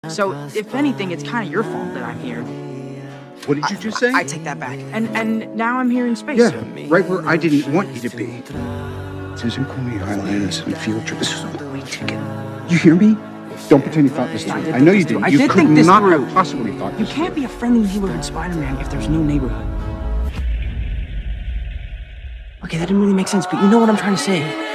So, if anything, it's kind of your fault that I'm here. What did you just say? I take that back. And now I'm here in space. Yeah, right where I didn't want you to be. Susan, call me eyeliners and field trip. This is all the way ticket. You hear me? Don't pretend you thought this through. I know you didn't. You could not have possibly thought this. You can't be a friendly neighborhood Spider-Man if there's no neighborhood. Okay, that didn't really make sense, but you know what I'm trying to say.